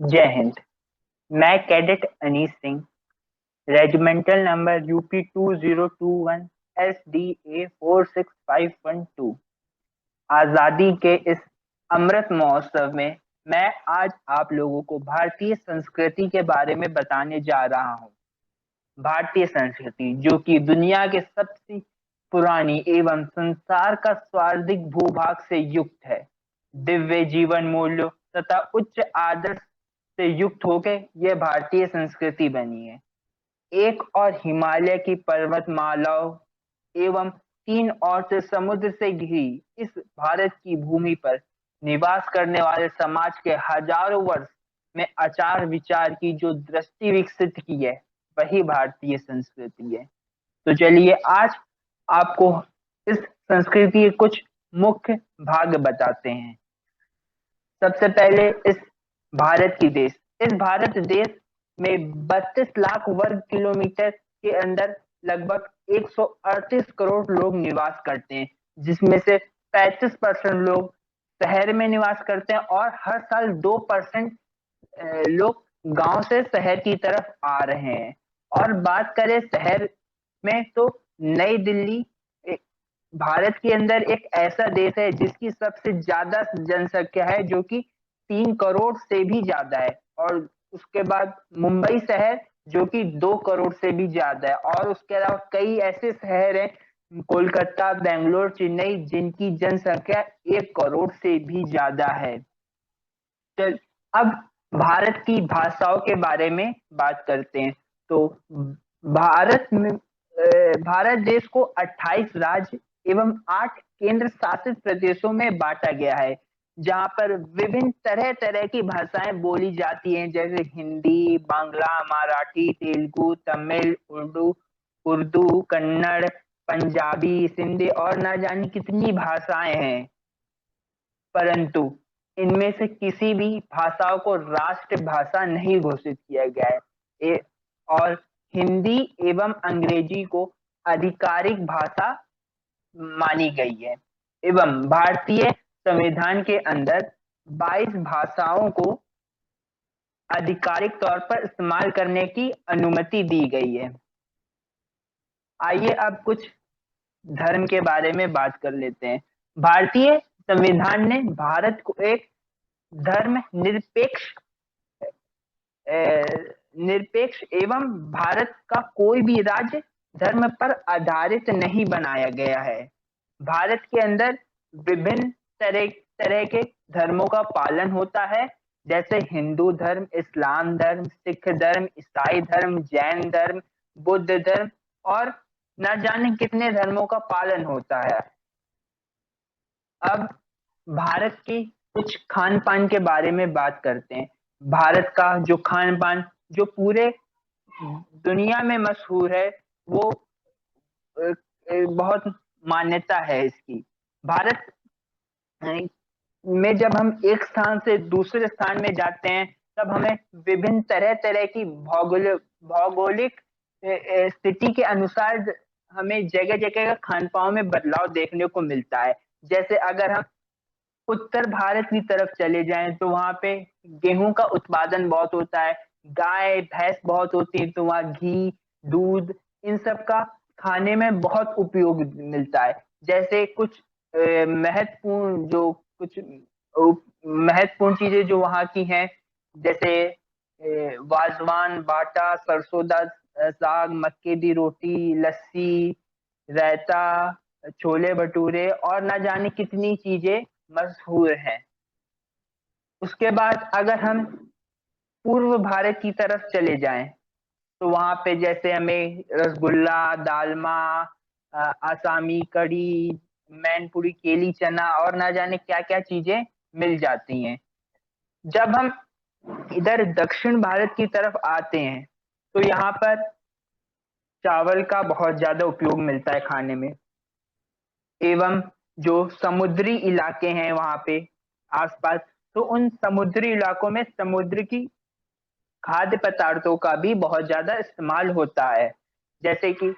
जय हिंद। मैं cadet Anees Singh, regimental number UP 2021 SDA 46512। आजादी के इस अमृत महोत्सव में मैं आज आप लोगों को भारतीय संस्कृति के बारे में बताने जा रहा हूँ। भारतीय संस्कृति जो कि दुनिया के सबसे पुरानी एवं संसार का सर्वाधिक भूभाग से युक्त है, दिव्य जीवन मूल्यों तथा उच्च आदर्श से युक्त होकर यह भारतीय संस्कृति बनी है। एक और हिमालय की पर्वतमालाओं एवं तीन और से समुद्र से घिरी इस भारत की भूमि पर निवास करने वाले समाज के हजारों वर्ष में आचार विचार की जो दृष्टि विकसित की है, वही भारतीय संस्कृति है। तो चलिए आज आपको इस संस्कृति के कुछ मुख्य भाग बताते हैं। सबसे पहले भारत की देश इस भारत देश में 32 लाख वर्ग किलोमीटर के अंदर लगभग 138 करोड़ लोग निवास करते हैं, जिसमें से 35% लोग शहर में निवास करते हैं और हर साल 2% लोग गांव से शहर की तरफ आ रहे हैं। और बात करें शहर में तो नई दिल्ली भारत के अंदर एक ऐसा देश है जिसकी सबसे ज्यादा जनसंख्या है, जो कि 3 करोड़ से भी ज्यादा है। और उसके बाद मुंबई शहर जो कि 2 करोड़ से भी ज्यादा है। और उसके अलावा कई ऐसे शहर हैं, कोलकाता, बेंगलोर, चेन्नई, जिनकी जनसंख्या 1 करोड़ से भी ज्यादा है। चल अब भारत की भाषाओं के बारे में बात करते हैं। तो भारत में भारत देश को 28 राज्य एवं 8 केंद्र शासित प्रदेशों में बांटा गया है, जहां पर विभिन्न तरह तरह की भाषाएं बोली जाती हैं, जैसे हिंदी, बांग्ला, मराठी, तेलुगु, तमिल, उर्दू उर्दू कन्नड़, पंजाबी, सिंधी और ना जाने कितनी भाषाएं हैं। परंतु इनमें से किसी भी भाषाओं को राष्ट्रभाषा नहीं घोषित किया गया है। और हिंदी एवं अंग्रेजी को आधिकारिक भाषा मानी गई है। एवं भारतीय संविधान के अंदर 22 भाषाओं को आधिकारिक तौर पर इस्तेमाल करने की अनुमति दी गई है। आइए अब कुछ धर्म के बारे में बात कर लेते हैं। भारतीय संविधान ने भारत को एक धर्म निरपेक्ष निरपेक्ष एवं भारत का कोई भी राज्य धर्म पर आधारित नहीं बनाया गया है। भारत के अंदर विभिन्न तरह तरह के धर्मों का पालन होता है, जैसे हिंदू धर्म, इस्लाम धर्म, सिख धर्म, ईसाई धर्म, जैन धर्म, बुद्ध धर्म और न जाने कितने धर्मों का पालन होता है। अब भारत की कुछ खान पान के बारे में बात करते हैं। भारत का जो खान पान जो पूरे दुनिया में मशहूर है, वो बहुत मान्यता है इसकी। भारत में जब हम एक स्थान से दूसरे स्थान में जाते हैं, तब हमें विभिन्न तरह तरह की भौगोलिक स्थिति के अनुसार हमें जगह जगह का खान पान में बदलाव देखने को मिलता है। जैसे अगर हम उत्तर भारत की तरफ चले जाएं तो वहां पे गेहूं का उत्पादन बहुत होता है, गाय भैंस बहुत होती है, तो वहाँ घी, दूध, इन सब का खाने में बहुत उपयोग मिलता है। जैसे कुछ महत्वपूर्ण जो कुछ महत्वपूर्ण चीजें जो वहाँ की हैं, जैसे वाजवान, बाटा, सरसों दा साग, मक्के दी रोटी, लस्सी, रायता, छोले भटूरे और ना जाने कितनी चीजें मशहूर हैं। उसके बाद अगर हम पूर्व भारत की तरफ चले जाएं, तो वहां पे जैसे हमें रसगुल्ला, दालमा, आसामी कढ़ी, मैनपुरी, केली चना और ना जाने क्या क्या चीजें मिल जाती हैं। जब हम इधर दक्षिण भारत की तरफ आते हैं, तो यहाँ पर चावल का बहुत ज्यादा उपयोग मिलता है खाने में। एवं जो समुद्री इलाके हैं वहां पे आसपास, तो उन समुद्री इलाकों में समुद्र की खाद्य पदार्थों का भी बहुत ज्यादा इस्तेमाल होता है। जैसे कि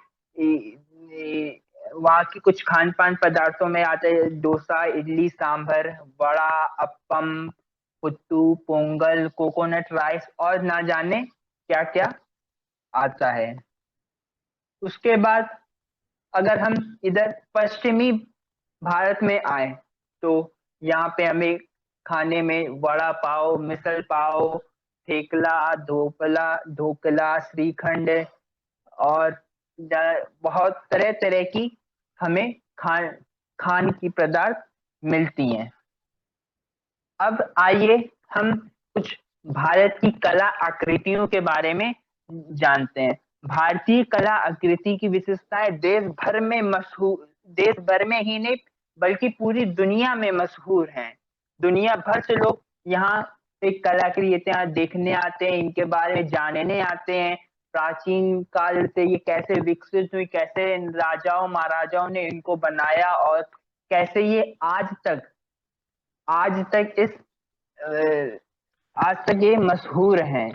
वहाँ की कुछ खान पान पदार्थों में आते हैं डोसा, इडली, सांभर, वड़ा, अप्पम, पुट्टू, पोंगल, कोकोनट राइस और ना जाने क्या क्या आता है। उसके बाद अगर हम इधर पश्चिमी भारत में आए तो यहाँ पे हमें खाने में वड़ा पाव, मिसल पाव, थेपला, ढोकला, श्रीखंड और बहुत तरह तरह की हमें खान की पदार्थ मिलती हैं। अब आइए हम कुछ भारत की कला आकृतियों के बारे में जानते हैं। भारतीय कला आकृति की विशेषताएं देश भर में ही नहीं बल्कि पूरी दुनिया में मशहूर हैं। दुनिया भर से लोग यहाँ एक कलाकृतियां देखने आते हैं, इनके बारे में जानने आते हैं। प्राचीन काल से ये कैसे विकसित हुई, कैसे राजाओं महाराजाओं ने इनको बनाया और कैसे ये आज तक ये मशहूर हैं।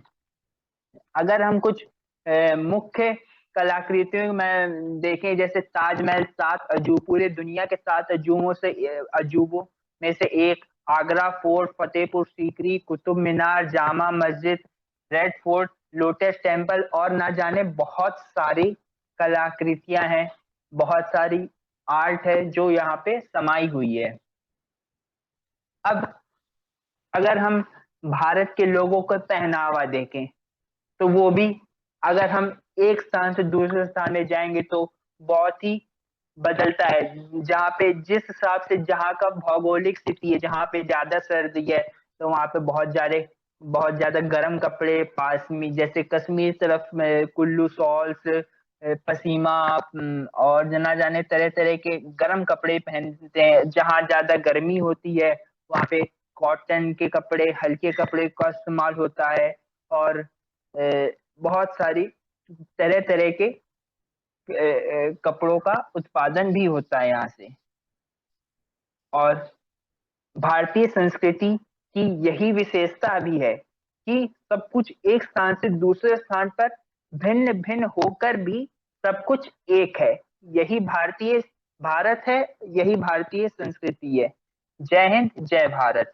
अगर हम कुछ मुख्य कलाकृतियों में देखें, जैसे ताजमहल सात अजूब, पूरे दुनिया के सात अजूबों में से एक। Agra fort, Fatehpur Sikri, Qutub Minar, Jama Masjid, red fort, lotus temple और ना जाने बहुत सारी कलाकृतियां हैं, बहुत सारी आर्ट है जो यहाँ पे समाई हुई है। अब अगर हम भारत के लोगों का पहनावा देखें तो वो भी, अगर हम एक स्थान से दूसरे स्थान में जाएंगे तो बहुत ही बदलता है। जहाँ पे जिस हिसाब से जहाँ का भौगोलिक स्थिति है, जहाँ पे ज्यादा सर्दी है तो वहाँ पे बहुत ज्यादा गर्म कपड़े, पास में जैसे कश्मीर तरफ में कुल्लू शॉल्स, पसीमा, और जना जाने तरह तरह के गर्म कपड़े पहनते हैं। जहाँ ज्यादा गर्मी होती है वहाँ पे कॉटन के कपड़े, हल्के कपड़े का इस्तेमाल होता है। और बहुत सारी तरह तरह के कपड़ों का उत्पादन भी होता है यहाँ से। और भारतीय संस्कृति की यही विशेषता भी है कि सब कुछ एक स्थान से दूसरे स्थान पर भिन्न भिन्न होकर भी सब कुछ एक है। यही भारतीय भारत है, यही भारतीय संस्कृति है। जय हिंद, जय भारत।